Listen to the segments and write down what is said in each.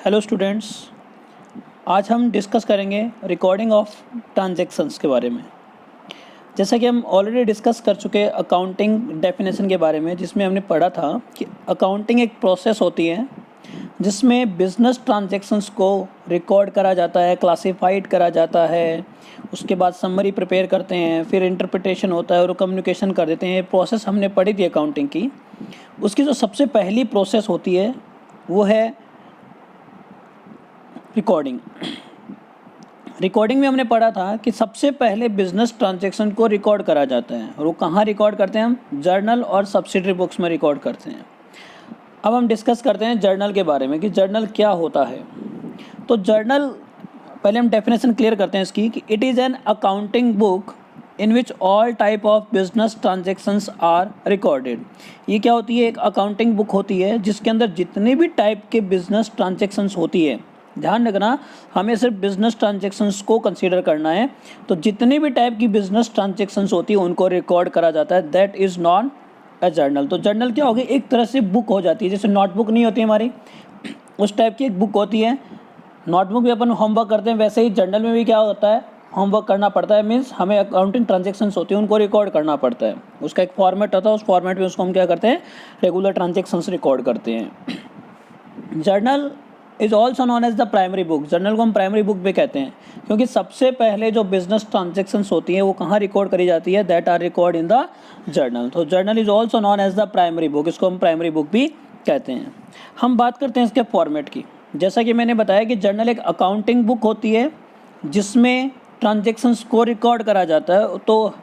Hello students, आज हम discuss करेंगे रिकॉर्डिंग ऑफ ट्रांजैक्शंस के बारे में। जैसा कि हम ऑलरेडी डिस्कस कर चुके हैं अकाउंटिंग डेफिनेशन के बारे में, जिसमें हमने पढ़ा था कि अकाउंटिंग एक प्रोसेस होती है जिसमें बिजनेस ट्रांजैक्शंस को रिकॉर्ड करा जाता है, क्लासिफाइड करा जाता है, उसके बाद समरी प्रिपेयर करते हैं, फिर इंटरप्रिटेशन होता है और कम्युनिकेशन कर देते हैं। ये प्रोसेस हमने पढ़ी थी अकाउंटिंग की। उसकी जो सबसे पहली प्रोसेस होती है वो है रिकॉर्डिंग में हमने पढ़ा था कि सबसे पहले बिजनेस ट्रांजैक्शन को रिकॉर्ड करा जाता है, और वो कहाँ रिकॉर्ड करते हैं? हम जर्नल और सब्सिडरी बुक्स में रिकॉर्ड करते हैं। अब हम डिस्कस करते हैं जर्नल के बारे में कि जर्नल क्या होता है। तो जर्नल, पहले हम डेफिनेशन क्लियर करते हैं इसकी कि it is an accounting book in which all type of business transactions are recorded. ये क्या होती है? एक अकाउंटिंग बुक होती है जिसके अंदर जितने भी टाइप के बिजनेस ट्रांजेक्शन्स होती है, ध्यान रखना हमें सिर्फ बिजनेस ट्रांजेक्शन्स को कंसीडर करना है। तो जितनी भी टाइप की बिजनेस ट्रांजेक्शन्स होती है उनको रिकॉर्ड करा जाता है, that is non A journal. तो जर्नल क्या होगी? एक तरह से बुक हो जाती है, जैसे नोटबुक नहीं होती हमारी, उस टाइप की एक बुक होती है। नोटबुक भी अपन होमवर्क करते हैं, वैसे ही जर्नल में भी क्या होता है? होमवर्क करना पड़ता है। मीन्स हमें अकाउंटिंग ट्रांजेक्शन्स होती है उनको रिकॉर्ड करना पड़ता है। उसका एक फॉर्मेट होता है, उस फॉर्मेट में उसको हम क्या करते हैं? रेगुलर ट्रांजेक्शन्स रिकॉर्ड करते हैं। Journal is also known as the primary book. Journal को हम प्राइमरी बुक भी कहते हैं क्योंकि सबसे पहले जो बिजनेस ट्रांजेक्शन्स होती हैं वो कहाँ रिकॉर्ड करी जाती है? That are record in the journal. तो journal is also known as the primary book, इसको हम प्राइमरी बुक भी कहते हैं। हम बात करते हैं इसके फॉर्मेट की। जैसा कि मैंने बताया कि जर्नल एक अकाउंटिंग बुक होती है जिसमें ट्रांजेक्शन्स को रिकॉर्ड करा जाता है। तो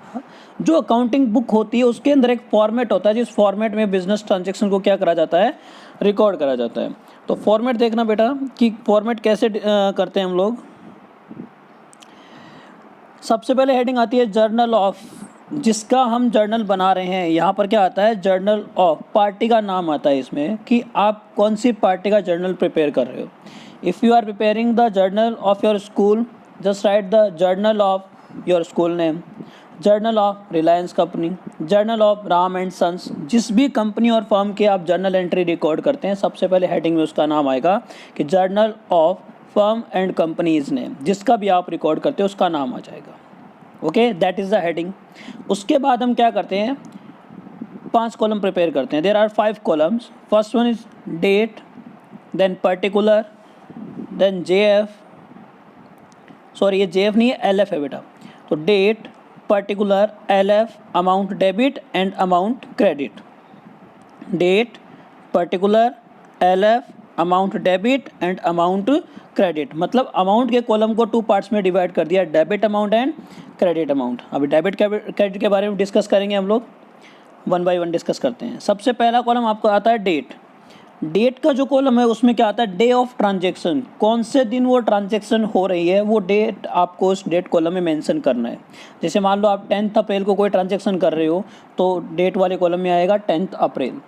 जो अकाउंटिंग बुक होती है उसके अंदर एक फॉर्मेट होता है जिस फॉर्मेट में बिजनेस ट्रांजेक्शन को क्या करा जाता है? रिकॉर्ड करा जाता है। तो फॉर्मेट देखना बेटा कि फॉर्मेट कैसे करते हैं हम लोग। सबसे पहले हेडिंग आती है जर्नल ऑफ, जिसका हम जर्नल बना रहे हैं। यहाँ पर क्या आता है? जर्नल ऑफ, पार्टी का नाम आता है इसमें कि आप कौन सी पार्टी का जर्नल प्रिपेयर कर रहे हो। If you are preparing the journal of your school, just write the journal of your school name, journal of Reliance company, journal of Ram and sons. जिस भी कंपनी और फर्म के आप जर्नल एंट्री रिकॉर्ड करते हैं, सबसे पहले हेडिंग में उसका नाम आएगा कि journal of firm and companies name. जिसका भी आप रिकॉर्ड करते हो उसका नाम आ जाएगा। Okay, that is the heading. उसके बाद हम क्या करते हैं? 5 कॉलम प्रिपेयर करते हैं। There are 5 columns. First one is date, then particular, then JF, sorry ये JF नहीं है, LF है बेटा। तो date, particular, LF, amount debit and amount credit. Date, particular, LF, amount debit and amount credit. मतलब amount के column को 2 parts में डिवाइड कर दिया, debit amount and credit amount. अभी डेबिट क्रेडिट के बारे में डिस्कस करेंगे हम लोग, 1 बाय 1 डिस्कस करते हैं। सबसे पहला कॉलम आपको आता है डेट। डेट का जो कॉलम है उसमें क्या आता है? डे ऑफ ट्रांजैक्शन, कौन से दिन वो ट्रांजैक्शन हो रही है वो डेट आपको उस डेट कॉलम में मेंशन करना है। जैसे मान लो आप 10 अप्रैल को कोई ट्रांजैक्शन कर रहे हो तो डेट वाले कॉलम में आएगा 10 अप्रैल।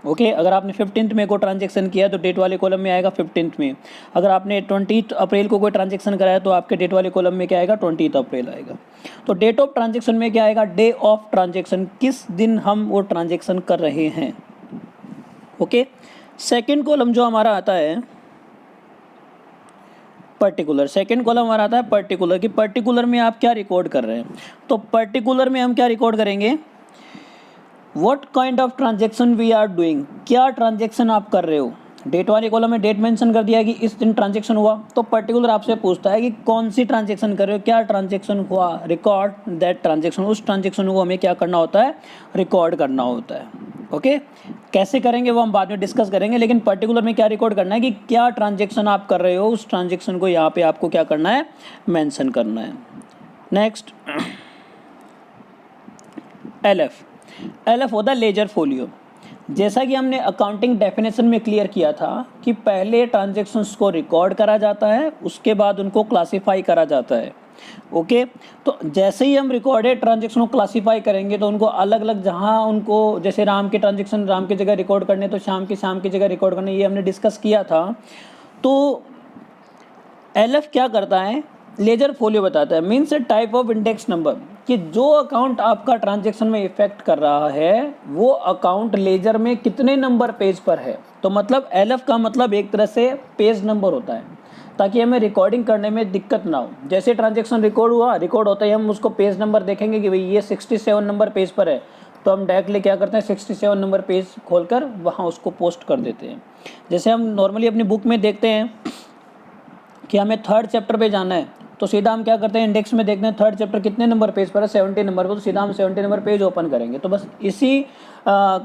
ओके, अगर आपने 15 में को ट्रांजैक्शन किया तो डेट वाले कॉलम में आएगा 15 में। अगर आपने 20 अप्रैल को कोई ट्रांजैक्शन कराया तो आपके डेट वाले कॉलम में क्या आएगा? 20 अप्रैल आएगा। तो डेट ऑफ ट्रांजैक्शन में क्या आएगा? डे ऑफ ट्रांजैक्शन, किस दिन हम वो ट्रांजैक्शन कर रहे हैं। ओके, सेकेंड कॉलम जो हमारा आता है पर्टिकुलर। सेकेंड कॉलम हमारा आता है पर्टिकुलर कि पर्टिकुलर में आप क्या रिकॉर्ड कर रहे हैं। तो पर्टिकुलर में हम क्या रिकॉर्ड करेंगे? What kind of transaction we are doing, क्या ट्रांजैक्शन आप कर रहे हो। डेट वाले कॉलम में डेट मेंशन कर दिया कि इस दिन ट्रांजैक्शन हुआ। तो पर्टिकुलर आपसे पूछता है कि कौन सी ट्रांजैक्शन कर रहे हो, क्या ट्रांजैक्शन हुआ। रिकॉर्ड दैट ट्रांजैक्शन, उस ट्रांजैक्शन को हमें क्या करना होता है? रिकॉर्ड करना होता है। ओके, कैसे करेंगे वो हम बाद में डिस्कस करेंगे, लेकिन पर्टिकुलर में क्या रिकॉर्ड करना है कि क्या ट्रांजैक्शन आप कर रहे हो, उस ट्रांजैक्शन को यहाँ पे आपको क्या करना है? मेंशन करना है। नेक्स्ट, LF होता है लेजर फोलियो। जैसा कि हमने अकाउंटिंग डेफिनेशन में क्लियर किया था कि पहले ट्रांजैक्शंस को रिकॉर्ड करा जाता है, उसके बाद उनको क्लासीफाई करा जाता है। ओके, तो जैसे ही हम रिकॉर्डेड ट्रांजैक्शन को क्लासीफाई करेंगे तो उनको अलग अलग, जहां उनको जैसे राम के ट्रांजैक्शन राम की जगह रिकॉर्ड करने तो शाम की जगह रिकॉर्ड करने, ये हमने डिस्कस किया था। तो LF क्या करता है? लेजर फोलियो बताता है। Means A type of index number. कि जो अकाउंट आपका ट्रांजैक्शन में इफेक्ट कर रहा है वो अकाउंट लेजर में कितने नंबर पेज पर है। तो मतलब LF का मतलब एक तरह से पेज नंबर होता है, ताकि हमें रिकॉर्डिंग करने में दिक्कत ना हो। जैसे ट्रांजैक्शन रिकॉर्ड होता है, हम उसको पेज नंबर देखेंगे कि भाई ये 67 नंबर पेज पर है, तो हम डायरेक्टली क्या करते हैं 67 नंबर पेज खोलकर वहाँ उसको पोस्ट कर देते हैं। जैसे हम नॉर्मली अपनी बुक में देखते हैं कि हमें 3rd चैप्टर पे जाना है, तो सीधा हम क्या करते हैं इंडेक्स में देखते हैं 3rd चैप्टर कितने नंबर पेज पर है, 70 नंबर पर, तो सीधा हम 70 नंबर पेज ओपन करेंगे। तो बस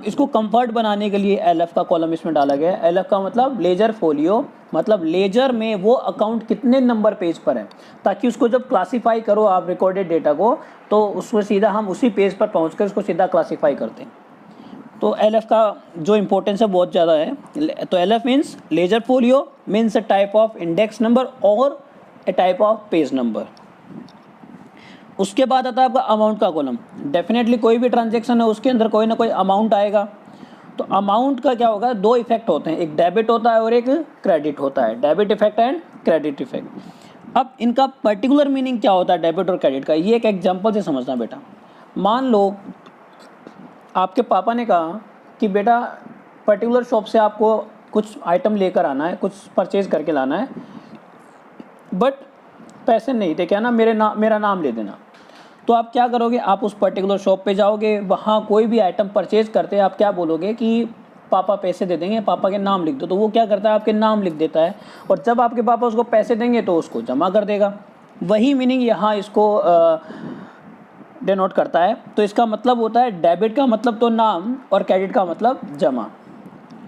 इसको कंफर्ट बनाने के लिए LF का कॉलम इसमें डाला गया है। LF का मतलब लेजर फोलियो, मतलब लेजर में वो अकाउंट कितने नंबर पेज पर है, ताकि उसको जब क्लासीफाई करो आप रिकॉर्डेड डेटा को, तो उसको सीधा हम उसी पेज पर पहुँच कर उसको सीधा क्लासीफाई करते हैं। तो LF का जो इम्पोर्टेंस है बहुत ज़्यादा है। तो LF means ledger folio, means a type of index number और ए टाइप ऑफ पेज नंबर। उसके बाद आता है आपका अमाउंट का कॉलम। डेफिनेटली कोई भी ट्रांजैक्शन है उसके अंदर कोई ना कोई अमाउंट आएगा। तो अमाउंट का क्या होगा, दो इफेक्ट होते हैं, एक डेबिट होता है और एक क्रेडिट होता है, debit effect and credit effect. अब इनका पर्टिकुलर मीनिंग क्या होता है डेबिट और क्रेडिट का, ये एक एग्जाम्पल से समझना बेटा। मान लो आपके पापा ने कहा कि बेटा पर्टिकुलर शॉप से आपको कुछ आइटम लेकर आना है, कुछ परचेज करके लाना है, बट पैसे नहीं थे, क्या ना मेरा नाम ले देना। तो आप क्या करोगे, आप उस पर्टिकुलर शॉप पे जाओगे, वहाँ कोई भी आइटम परचेज करते हैं, आप क्या बोलोगे कि पापा पैसे दे देंगे, पापा के नाम लिख दो। तो वो क्या करता है आपके नाम लिख देता है, और जब आपके पापा उसको पैसे देंगे तो उसको जमा कर देगा। वही मीनिंग यहाँ इसको डिनोट करता है। तो इसका मतलब होता है डेबिट का मतलब तो नाम और क्रेडिट का मतलब जमा।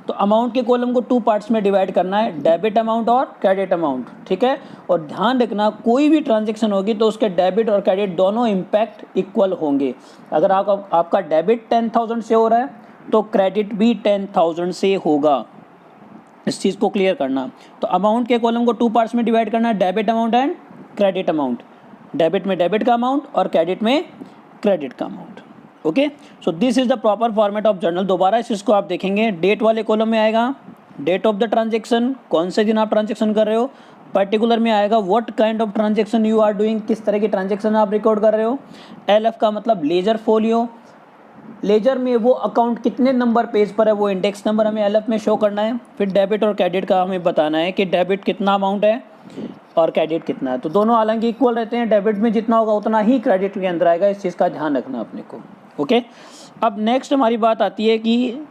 तो अमाउंट के कॉलम को 2 पार्ट्स में डिवाइड करना है, डेबिट अमाउंट और क्रेडिट अमाउंट, ठीक है। और ध्यान रखना कोई भी ट्रांजैक्शन होगी तो उसके डेबिट और क्रेडिट दोनों इम्पैक्ट इक्वल होंगे। अगर आपका डेबिट 10,000 से हो रहा है तो क्रेडिट भी 10,000 से होगा, इस चीज़ को क्लियर करना। तो अमाउंट के कॉलम को 2 पार्ट्स में डिवाइड करना है, debit amount and credit amount. Debit में डेबिट का अमाउंट और क्रेडिट में क्रेडिट का amount. Okay, so this is the proper format of journal. दोबारा इस चीज़ को आप देखेंगे, डेट वाले कॉलम में आएगा डेट ऑफ द ट्रांजेक्शन, कौन से दिन आप ट्रांजेक्शन कर रहे हो। पर्टिकुलर में आएगा what kind of transaction you are doing, किस तरह की ट्रांजेक्शन आप रिकॉर्ड कर रहे हो। LF का मतलब लेजर फोलियो, लेजर में वो अकाउंट कितने नंबर पेज पर है वो इंडेक्स नंबर हमें LF में शो करना है। फिर डेबिट और क्रेडिट का हमें बताना है कि डेबिट कितना अमाउंट है और क्रेडिट कितना है। तो दोनों हालांकि इक्वल रहते हैं, डेबिट में जितना होगा उतना ही क्रेडिट के अंदर आएगा, इस चीज़ का ध्यान रखना अपने को। ओके, अब नेक्स्ट हमारी बात आती है कि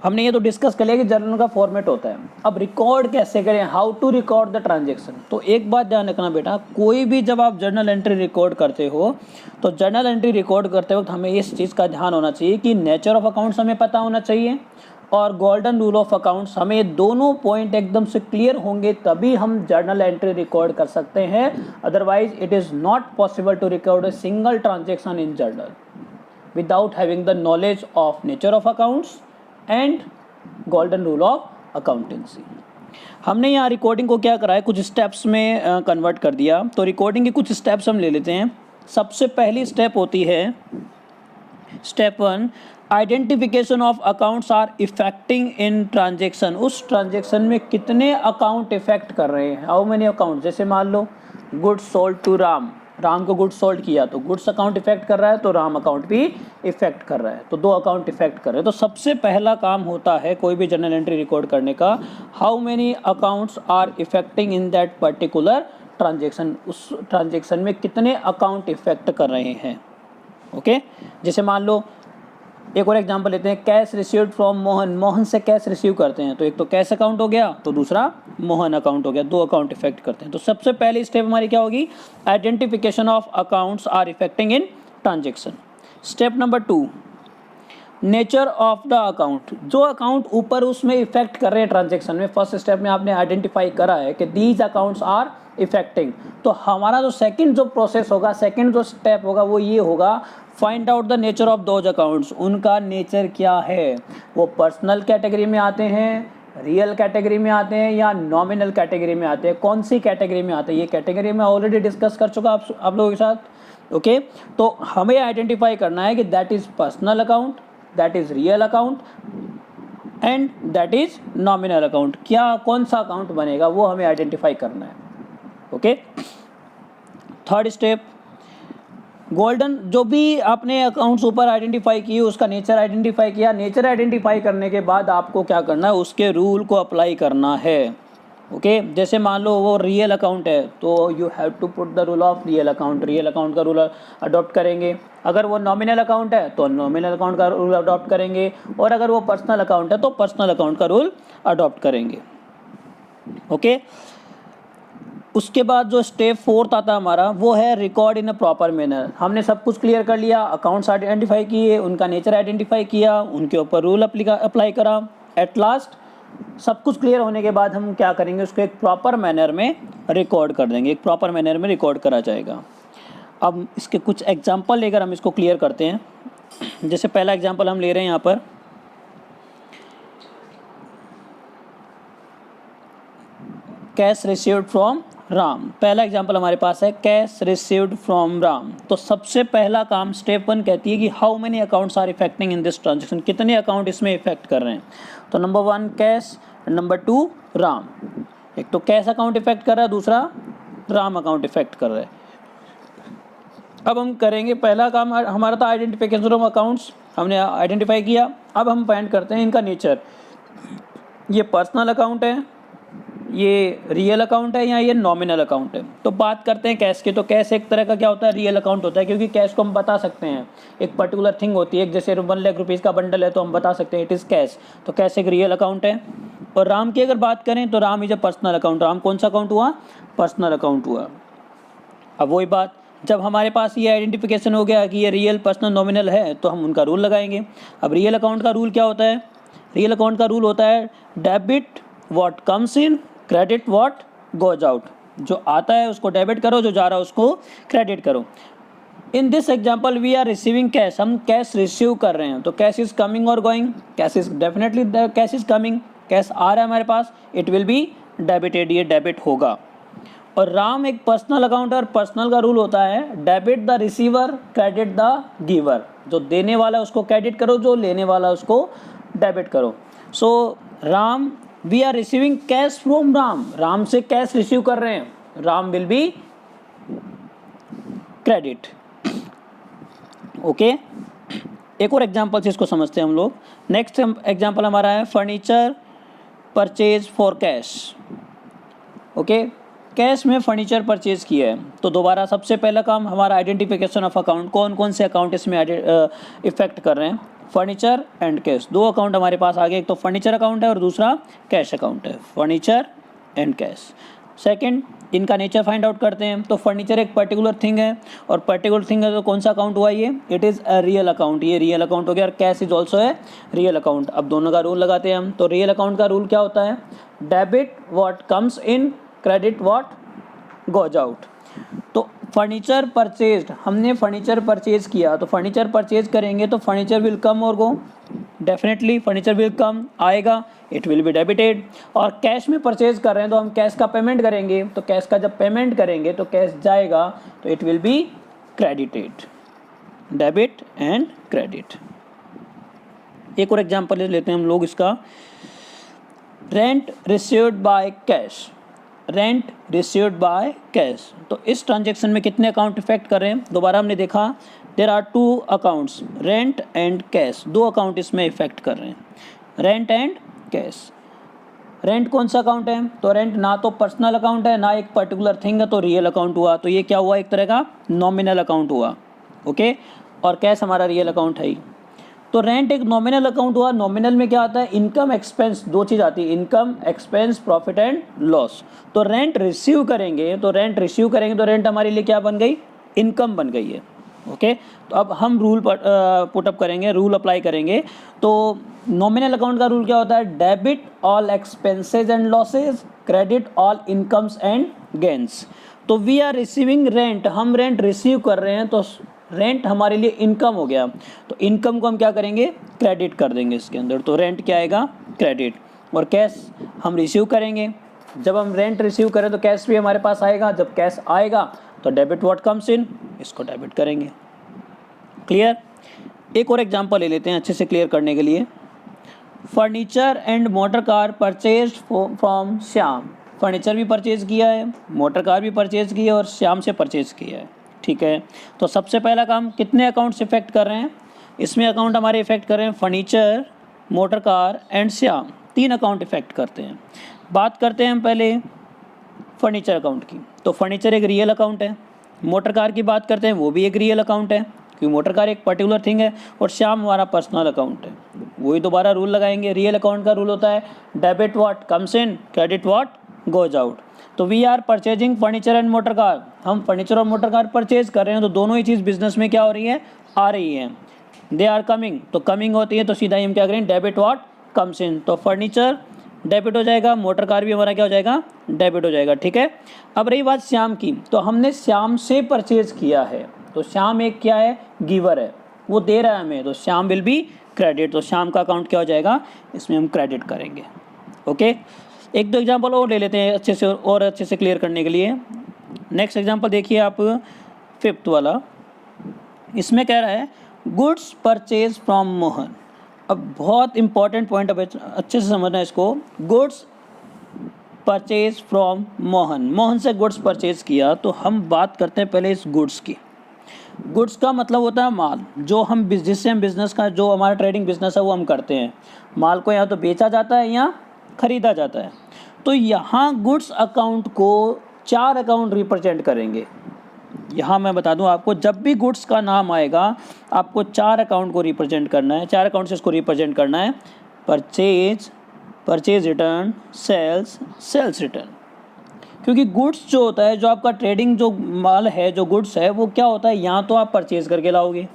हमने ये तो डिस्कस कर लिया कि जर्नल का फॉर्मेट होता है, अब रिकॉर्ड कैसे करें, how to record the transaction. तो एक बात ध्यान रखना बेटा, कोई भी जब आप जर्नल एंट्री रिकॉर्ड करते हो तो जर्नल एंट्री रिकॉर्ड करते वक्त हमें इस चीज़ का ध्यान होना चाहिए कि नेचर ऑफ अकाउंट्स हमें पता होना चाहिए और गोल्डन रूल ऑफ अकाउंट्स, हमें दोनों पॉइंट एकदम से क्लियर होंगे तभी हम जर्नल एंट्री रिकॉर्ड कर सकते हैं। Otherwise it is not possible to record a single transaction in journal without having the knowledge of nature of accounts and golden rule of accountancy। हमने यहाँ रिकॉर्डिंग को क्या करा है, कुछ स्टेप्स में कन्वर्ट कर दिया। तो रिकॉर्डिंग के कुछ स्टेप्स हम ले लेते हैं। सबसे पहली स्टेप होती है step 1, identification of accounts are affecting in transaction. उस ट्रांजेक्शन में कितने अकाउंट इफेक्ट कर रहे हैं, हाउ मेनी अकाउंट। जैसे मान लो गुड्स सोल्ड टू राम को गुड्स सोल्ड किया तो गुड्स अकाउंट इफेक्ट कर रहा है, तो राम अकाउंट भी इफेक्ट कर रहा है, तो 2 अकाउंट इफेक्ट कर रहे हैं। तो सबसे पहला काम होता है कोई भी जर्नल एंट्री रिकॉर्ड करने का, how many accounts are affecting in that particular transaction. उस ट्रांजेक्शन में कितने अकाउंट इफेक्ट कर रहे हैं। ओके, जैसे मान लो एक और एग्जांपल लेते हैं, कैश रिसीव्ड फ्रॉम मोहन से कैश रिसीव करते हैं, तो एक तो कैश अकाउंट हो गया, तो दूसरा मोहन अकाउंट हो गया, 2 अकाउंट इफेक्ट करते हैं। तो सबसे पहली स्टेप हमारी क्या होगी, identification of accounts are affecting in transaction. Step number 2, nature of the account. जो अकाउंट ऊपर उसमें इफेक्ट कर रहे हैं ट्रांजेक्शन में, फर्स्ट स्टेप में आपने आइडेंटिफाई करा है कि दीज अकाउंट्स आर इफेक्टिंग। तो हमारा जो सेकंड जो प्रोसेस होगा, सेकंड जो स्टेप होगा वो ये होगा, find out the nature of those accounts. उनका नेचर क्या है, वो पर्सनल कैटेगरी में आते हैं, रियल कैटेगरी में आते हैं या नॉमिनल कैटेगरी में आते हैं, कौन सी कैटेगरी में आते हैं। ये कैटेगरी में ऑलरेडी डिस्कस कर चुका आप लोगों के साथ। ओके, तो हमें आइडेंटिफाई करना है कि that is personal account, that is real account and that is nominal account. क्या कौन सा अकाउंट बनेगा वो हमें आइडेंटिफाई करना है। ओके, थर्ड स्टेप, गोल्डन जो भी आपने अकाउंट्स ऊपर आइडेंटिफाई किए उसका नेचर आइडेंटिफाई किया, नेचर आइडेंटिफाई करने के बाद आपको क्या करना है, उसके रूल को अप्लाई करना है। ओके जैसे मान लो वो रियल अकाउंट है तो you have to put the rule of real account का रूल अडॉप्ट करेंगे। अगर वो नॉमिनल अकाउंट है तो नॉमिनल अकाउंट का रूल अडॉप्ट करेंगे, और अगर वो पर्सनल अकाउंट है तो पर्सनल अकाउंट का रूल अडॉप्ट करेंगे। ओके उसके बाद जो स्टेप 4 आता है हमारा वो है record in a proper manner. हमने सब कुछ क्लियर कर लिया, अकाउंट्स आइडेंटिफाई किए, उनका नेचर आइडेंटिफाई किया, उनके ऊपर रूल अप्लाई करा। एट लास्ट सब कुछ क्लियर होने के बाद हम क्या करेंगे, उसको एक प्रॉपर मैनर में रिकॉर्ड कर देंगे, एक प्रॉपर मैनर में रिकॉर्ड करा जाएगा। अब इसके कुछ एग्जांपल लेकर हम इसको क्लियर करते हैं। जैसे पहला एग्जांपल हम ले रहे हैं यहाँ पर, कैश रिसीव्ड फ्रॉम राम। पहला एग्जांपल हमारे पास है कैश रिसीव्ड फ्रॉम राम। तो सबसे पहला काम स्टेप 1 कहती है कि how many accounts are affecting in this transaction, कितने अकाउंट इसमें इफेक्ट कर रहे हैं। तो नंबर 1 कैश, नंबर 2 राम। एक तो कैश अकाउंट इफेक्ट कर रहा है, दूसरा राम अकाउंट इफेक्ट कर रहा है। अब हम करेंगे पहला काम हमारा था आइडेंटिफिकेशन ऑफ अकाउंट्स, हमने आइडेंटिफाई किया। अब हम फाइंड करते हैं इनका नेचर, ये पर्सनल अकाउंट है, ये रियल अकाउंट है या ये नॉमिनल अकाउंट है। तो बात करते हैं कैश की। तो कैश एक तरह का क्या होता है, रियल अकाउंट होता है, क्योंकि कैश को हम बता सकते हैं, एक पर्टिकुलर थिंग होती है। जैसे 1 लाख रुपीज़ का बंडल है तो हम बता सकते हैं इट इज़ कैश, तो कैश एक रियल अकाउंट है। और राम की अगर बात करें तो Ram is a personal account. Ram कौन सा अकाउंट हुआ, पर्सनल अकाउंट हुआ। अब वही बात, जब हमारे पास ये आइडेंटिफिकेशन हो गया कि ये रियल पर्सनल नॉमिनल है तो हम उनका रूल लगाएंगे। अब रियल अकाउंट का रूल क्या होता है, रियल अकाउंट का रूल होता है debit what comes in, credit what goes out. जो आता है उसको डेबिट करो, जो जा रहा है उसको क्रेडिट करो। In this example we are receiving cash, हम कैश रिसीव कर रहे हैं। तो कैश इज कमिंग और going, cash is definitely cash is coming, cash आ रहा है हमारे पास, इट विल बी डेबिटेड, ये डेबिट होगा। और राम एक पर्सनल अकाउंट है और पर्सनल का रूल होता है debit the receiver credit the giver. जो देने वाला है उसको क्रेडिट करो, जो लेने वाला है उसको डेबिट करो। So Ram we are receiving cash from Ram, Ram से कैश रिसीव कर रहे हैं, Ram will be credit. Okay एक और एग्जांपल से इसको समझते हैं हम लोग। नेक्स्ट एग्जांपल हमारा है furniture purchase for cash. Okay cash में फर्नीचर परचेज किया है तो दोबारा सबसे पहला काम हमारा आइडेंटिफिकेशन ऑफ अकाउंट, कौन कौन से अकाउंट इसमें इफेक्ट कर रहे हैं। फर्नीचर एंड कैश, दो अकाउंट हमारे पास आ गए, एक तो फर्नीचर अकाउंट है और दूसरा कैश अकाउंट है। Furniture and cash. सेकंड इनका नेचर फाइंड आउट करते हैं। तो फर्नीचर एक पर्टिकुलर थिंग है और पर्टिकुलर थिंग है तो कौन सा अकाउंट हुआ ये, it is a real account, ये रियल अकाउंट हो गया। और कैश इज ऑल्सो है रियल अकाउंट। अब दोनों का रूल लगाते हैं हम। तो रियल अकाउंट का रूल क्या होता है, debit what comes in, credit what goes out. तो फर्नीचर परचेज्ड, हमने फर्नीचर परचेज किया, तो फर्नीचर परचेज करेंगे तो फर्नीचर विल कम और गो, डेफिनेटली फर्नीचर विल कम आएगा, इट विल बी डेबिटेड। और कैश में परचेज कर रहे हैं तो हम कैश का पेमेंट करेंगे, तो कैश का जब पेमेंट करेंगे तो कैश जाएगा तो it will be credited, debit and credit. एक और एग्जांपल ले लेते हैं हम लोग इसका, rent received by cash, rent received by cash. तो इस ट्रांजेक्शन में कितने अकाउंट इफेक्ट कर रहे हैं, दोबारा हमने देखा there are 2 accounts, rent and cash, 2 account इसमें इफेक्ट कर रहे हैं, रेंट एंड कैश। रेंट कौन सा अकाउंट है, तो रेंट ना तो पर्सनल अकाउंट है ना एक पर्टिकुलर थिंग है, तो रियल अकाउंट हुआ। तो ये क्या हुआ, एक तरह का नॉमिनल अकाउंट हुआ। ओके और कैश हमारा रियल अकाउंट है ही। तो रेंट एक नॉमिनल अकाउंट हुआ। नॉमिनल में क्या आता है, इनकम एक्सपेंस, दो चीज़ आती है, income expense profit and loss. तो रेंट रिसीव करेंगे तो रेंट हमारे लिए क्या बन गई, इनकम बन गई है। ओके तो अब हम रूल पुटअप करेंगे, रूल अप्लाई करेंगे। तो नॉमिनल अकाउंट का रूल क्या होता है, debit all expenses and losses, credit all incomes and gains. तो वी आर रिसीविंग रेंट, हम रेंट रिसीव कर रहे हैं तो रेंट हमारे लिए इनकम हो गया, तो इनकम को हम क्या करेंगे, क्रेडिट कर देंगे इसके अंदर। तो रेंट क्या आएगा, क्रेडिट। और कैश हम रिसीव करेंगे, जब हम रेंट रिसीव करें तो कैश भी हमारे पास आएगा, जब कैश आएगा तो डेबिट व्हाट कम्स इन, इसको डेबिट करेंगे। क्लियर। एक और एग्जांपल ले लेते हैं अच्छे से क्लियर करने के लिए। Furniture and motor car purchase from Shyam. Furniture भी परचेज किया है, मोटर कार भी परचेज की है और श्याम से परचेज किया है। ठीक है। तो सबसे पहला काम, कितने अकाउंट्स इफेक्ट कर रहे हैं इसमें? अकाउंट हमारे इफेक्ट कर रहे हैं furniture, motor car and Shyam, 3 account effect करते हैं। बात करते हैं हम पहले फर्नीचर अकाउंट की। तो फर्नीचर एक रियल अकाउंट है। मोटर कार की बात करते हैं, वो भी एक रियल अकाउंट है क्योंकि मोटर कार एक पर्टिकुलर थिंग है। और श्याम हमारा पर्सनल अकाउंट है। वही दोबारा रूल लगाएंगे। रियल अकाउंट का रूल होता है debit what comes in, credit what goes out. तो we are purchasing furniture and motor car, हम फर्नीचर और मोटर कार परचेज कर रहे हैं, तो दोनों ही चीज़ बिजनेस में क्या हो रही है, आ रही है। दे आर कमिंग, तो कमिंग होती है तो सीधा ही हम क्या करें, डेबिट व्हाट कम्स इन। तो फर्नीचर डेबिट हो जाएगा, मोटर कार भी हमारा क्या हो जाएगा, डेबिट हो जाएगा। ठीक है। अब रही बात श्याम की, तो हमने श्याम से परचेज किया है, तो श्याम एक क्या है, गिवर है, वो दे रहा है हमें, तो श्याम विल बी क्रेडिट। तो श्याम का अकाउंट क्या हो जाएगा, इसमें हम क्रेडिट करेंगे। ओके। एक दो एग्जांपल और ले लेते हैं अच्छे से, और अच्छे से क्लियर करने के लिए। नेक्स्ट एग्जांपल देखिए आप, 5th वाला। इसमें कह रहा है गुड्स परचेज फ्रॉम मोहन। अब बहुत इंपॉर्टेंट पॉइंट, अब अच्छे से समझना है इसको। Goods purchase from Mohan, Mohan से गुड्स परचेज किया। तो हम बात करते हैं पहले इस गुड्स की। गुड्स का मतलब होता है माल, जो हम जिससे हम बिजनेस का, जो हमारा ट्रेडिंग बिजनेस है वो हम करते हैं। माल को या तो बेचा जाता है या खरीदा जाता है। तो यहाँ गुड्स अकाउंट को 4 अकाउंट रिप्रेजेंट करेंगे। यहाँ मैं बता दूं आपको, जब भी गुड्स का नाम आएगा आपको 4 अकाउंट को रिप्रेजेंट करना है। 4 अकाउंट से इसको रिप्रेजेंट करना है। Purchase, purchase return, sales, sales return. क्योंकि गुड्स जो होता है, जो आपका ट्रेडिंग जो माल है, जो गुड्स है, वो क्या होता है, या तो आप परचेज करके लाओगे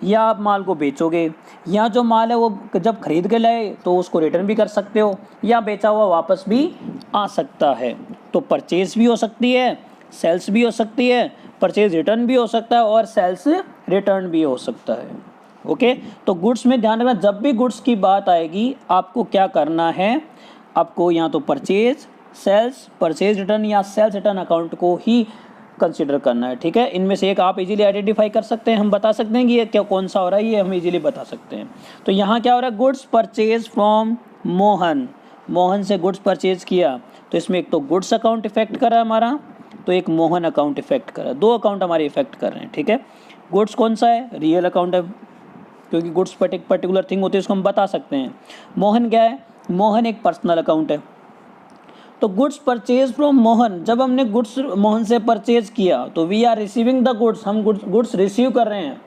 या आप माल को बेचोगे, या जो माल है वो जब खरीद के लाए तो उसको रिटर्न भी कर सकते हो, या बेचा हुआ वापस भी आ सकता है। तो परचेज भी हो सकती है, सेल्स भी हो सकती है, परचेज रिटर्न भी हो सकता है और सेल्स रिटर्न भी हो सकता है। ओके। तो गुड्स में ध्यान रखना, जब भी गुड्स की बात आएगी आपको क्या करना है, आपको या तो परचेज, सेल्स, परचेज रिटर्न या सेल्स रिटर्न अकाउंट को ही कंसिडर करना है। ठीक है। इनमें से एक आप इजीली आइडेंटिफाई कर सकते हैं, हम बता सकते हैं कि ये क्या कौन सा हो रहा है, ये हम इजीली बता सकते हैं। तो यहाँ क्या हो रहा है, goods purchase from Mohan, Mohan से गुड्स परचेज किया। तो इसमें एक तो गुड्स अकाउंट इफेक्ट कर रहा है हमारा, तो एक मोहन अकाउंट इफेक्ट कर रहा है। 2 अकाउंट हमारे इफेक्ट कर रहे हैं। ठीक है। गुड्स कौन सा है, रियल अकाउंट है, क्योंकि गुड्स पर्टिकुलर थिंग होती है, उसको हम बता सकते हैं। मोहन क्या है, मोहन एक पर्सनल अकाउंट है। तो गुड्स परचेज फ्रॉम मोहन, जब हमने गुड्स मोहन से परचेज किया तो we are receiving the goods, हम गुड्स रिसीव कर रहे हैं।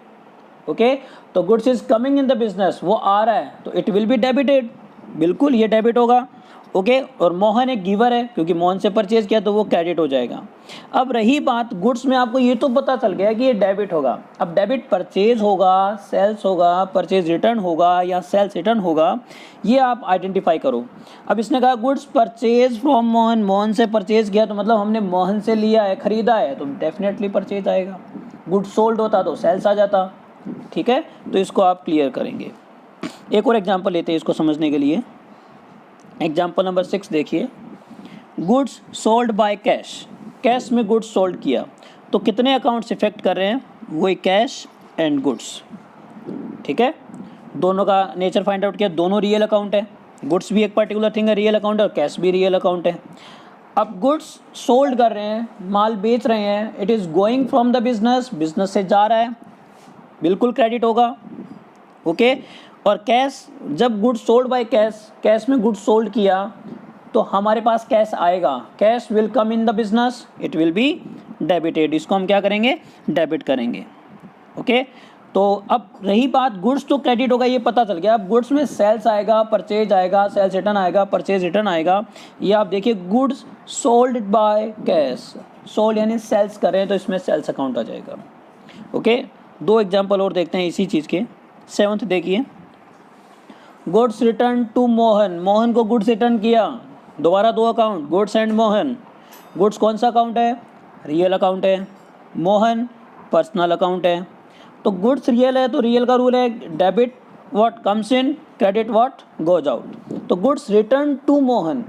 ओके। तो goods is coming in the business, वो आ रहा है, तो इट विल बी डेबिटेड, बिल्कुल ये डेबिट होगा। ओके। और मोहन एक गिवर है, क्योंकि मोहन से परचेज किया तो वो क्रेडिट हो जाएगा। अब रही बात गुड्स में, आपको ये तो पता चल गया कि ये डेबिट होगा। अब डेबिट परचेज होगा, सेल्स होगा, परचेज रिटर्न होगा या सेल्स रिटर्न होगा, ये आप आइडेंटिफाई करो। अब इसने कहा goods purchase from Mohan, Mohan से परचेज किया तो मतलब हमने मोहन से लिया है, खरीदा है, तो डेफिनेटली परचेज आएगा। गुड्स सोल्ड होता तो सेल्स आ जाता। ठीक है। तो इसको आप क्लियर करेंगे। एक और एग्जाम्पल लेते हैं इसको समझने के लिए। एग्जाम्पल नंबर 6 देखिए। Goods sold by cash, cash में गुड्स सोल्ड किया, तो कितने अकाउंट्स इफेक्ट कर रहे हैं, वही कैश एंड गुड्स। ठीक है। दोनों का नेचर फाइंड आउट किया, दोनों रियल अकाउंट है। गुड्स भी एक पर्टिकुलर थिंग है, रियल अकाउंट है, और कैश भी रियल अकाउंट है। अब गुड्स सोल्ड कर रहे हैं, माल बेच रहे हैं, it is going from the business, business से जा रहा है, बिल्कुल क्रेडिट होगा। ओके। और कैश, जब goods sold by cash, cash में गुड्स सोल्ड किया तो हमारे पास कैश आएगा, cash will come in the business, it will be debited, इसको हम क्या करेंगे, डेबिट करेंगे। ओके। तो अब रही बात, गुड्स तो क्रेडिट होगा, ये पता चल गया। अब गुड्स में सेल्स आएगा, परचेज आएगा, सेल्स रिटर्न आएगा, परचेज रिटर्न आएगा। ये आप देखिए, goods sold by cash, sold यानी सेल्स कर रहे हैं, तो इसमें सेल्स अकाउंट आ जाएगा। ओके। 2 एग्जाम्पल और देखते हैं इसी चीज़ के। 7th देखिए। Goods return to Mohan, Mohan को गुड्स रिटर्न किया, दोबारा 2 account, goods and Mohan. Goods कौन सा अकाउंट है, रियल अकाउंट है, मोहन पर्सनल अकाउंट है। तो गुड्स रियल है तो रियल का रूल है debit what comes in, credit what goes out. तो गुड्स रिटर्न टू मोहन,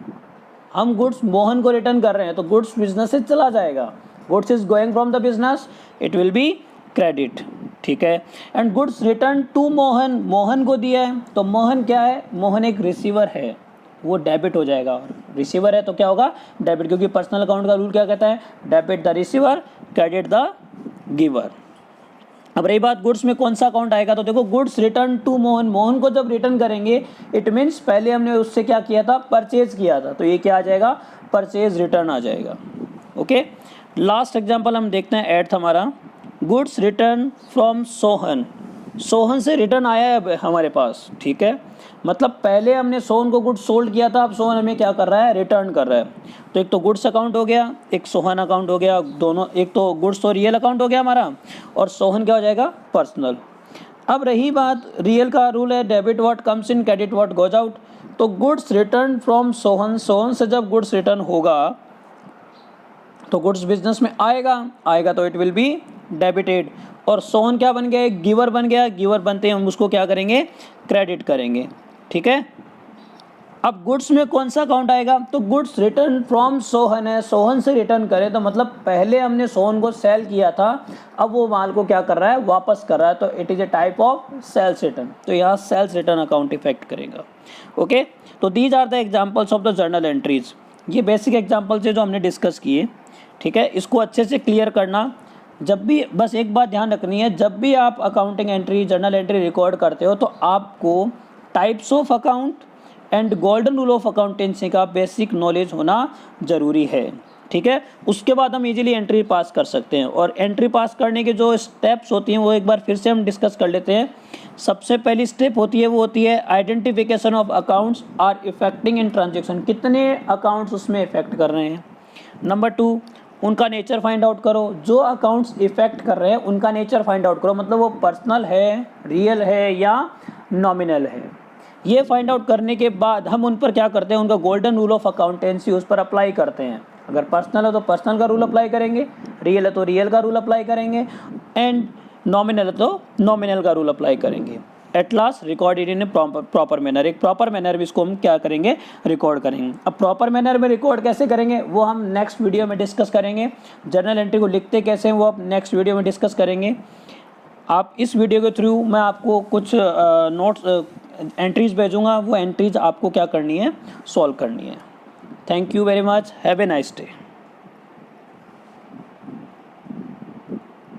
हम गुड्स मोहन को रिटर्न कर रहे हैं, तो गुड्स बिजनेस से चला जाएगा, goods is going from the business, it will be credit. ठीक है। And goods return to Mohan, Mohan को दिया है, तो मोहन क्या है, मोहन एक रिसीवर है, वो डेबिट हो जाएगा। और रिसीवर है तो क्या होगा, डेबिट, क्योंकि पर्सनल अकाउंट का रूल क्या कहता है, debit the receiver, credit the giver. अब रही बात गुड्स में कौन सा अकाउंट आएगा, तो देखो goods return to Mohan, Mohan को जब रिटर्न करेंगे इट मीन्स पहले हमने उससे क्या किया था, परचेज किया था, तो ये क्या आ जाएगा, परचेज रिटर्न आ जाएगा। ओके, लास्ट एग्जांपल हम देखते हैं 8th हमारा, goods return from Sohan, Sohan से रिटर्न आया है हमारे पास, ठीक है, मतलब पहले हमने सोहन को गुड्स सोल्ड किया था, अब सोहन हमें क्या कर रहा है, रिटर्न कर रहा है। तो एक तो गुड्स अकाउंट हो गया, एक सोहन अकाउंट हो गया, दोनों, एक तो गुड्स तो रियल अकाउंट हो गया हमारा, और सोहन क्या हो जाएगा, पर्सनल। अब रही बात, रियल का रूल है debit what comes in, credit what goes out. तो goods return from Sohan, Sohan से जब गुड्स रिटर्न होगा तो गुड्स बिजनेस में आएगा तो इट विल बी डेबिटेड, और सोहन क्या बन गया, एक गिवर बन गया, गिवर बनते ही हम उसको क्या करेंगे, क्रेडिट करेंगे, ठीक है। अब गुड्स में कौन सा अकाउंट आएगा, तो गुड्स रिटर्न फ्रॉम सोहन है, सोहन से रिटर्न करें तो मतलब पहले हमने सोहन को सेल किया था, अब वो माल को क्या कर रहा है, वापस कर रहा है, तो it is a type of sales return, तो यहाँ सेल्स रिटर्न अकाउंट इफेक्ट करेगा। ओके, तो these are the examples of the journal entries, ये बेसिक एग्जाम्पल्स है जो हमने डिस्कस किए, ठीक है, इसको अच्छे से क्लियर करना। जब भी, बस एक बात ध्यान रखनी है, जब भी आप accounting entry, journal entry record करते हो तो आपको types of account and golden rule of accountancy का बेसिक नॉलेज होना ज़रूरी है, ठीक है। उसके बाद हम इजीली एंट्री पास कर सकते हैं, और एंट्री पास करने के जो स्टेप्स होती हैं वो एक बार फिर से हम डिस्कस कर लेते हैं। सबसे पहली स्टेप होती है वो होती है identification of accounts are affecting in transaction, कितने अकाउंट्स उसमें इफेक्ट कर रहे हैं। नंबर 2, उनका नेचर फाइंड आउट करो, जो अकाउंट्स इफेक्ट कर रहे हैं उनका नेचर फाइंड आउट करो, मतलब वो पर्सनल है, रियल है या नॉमिनल है। ये फाइंड आउट करने के बाद हम उन पर क्या करते हैं, उनका गोल्डन रूल ऑफ अकाउंटेंसी उस पर अप्लाई करते हैं। अगर पर्सनल है तो पर्सनल का रूल अप्लाई करेंगे, रियल है तो रियल का रूल अप्लाई करेंगे, एंड नॉमिनल है तो नॉमिनल का रूल अप्लाई करेंगे। At last recorded in proper manner, एक प्रॉपर मैनर में इसको हम क्या करेंगे, रिकॉर्ड करेंगे। अब प्रॉपर मैनर में रिकॉर्ड कैसे करेंगे वो हम नेक्स्ट वीडियो में डिस्कस करेंगे, जर्नल एंट्री को लिखते कैसे हैं वो आप नेक्स्ट वीडियो में डिस्कस करेंगे। आप इस वीडियो के थ्रू मैं आपको कुछ नोट्स एंट्रीज भेजूँगा, वो एंट्रीज आपको क्या करनी है, सॉल्व करनी है। Thank you very much, have a nice day.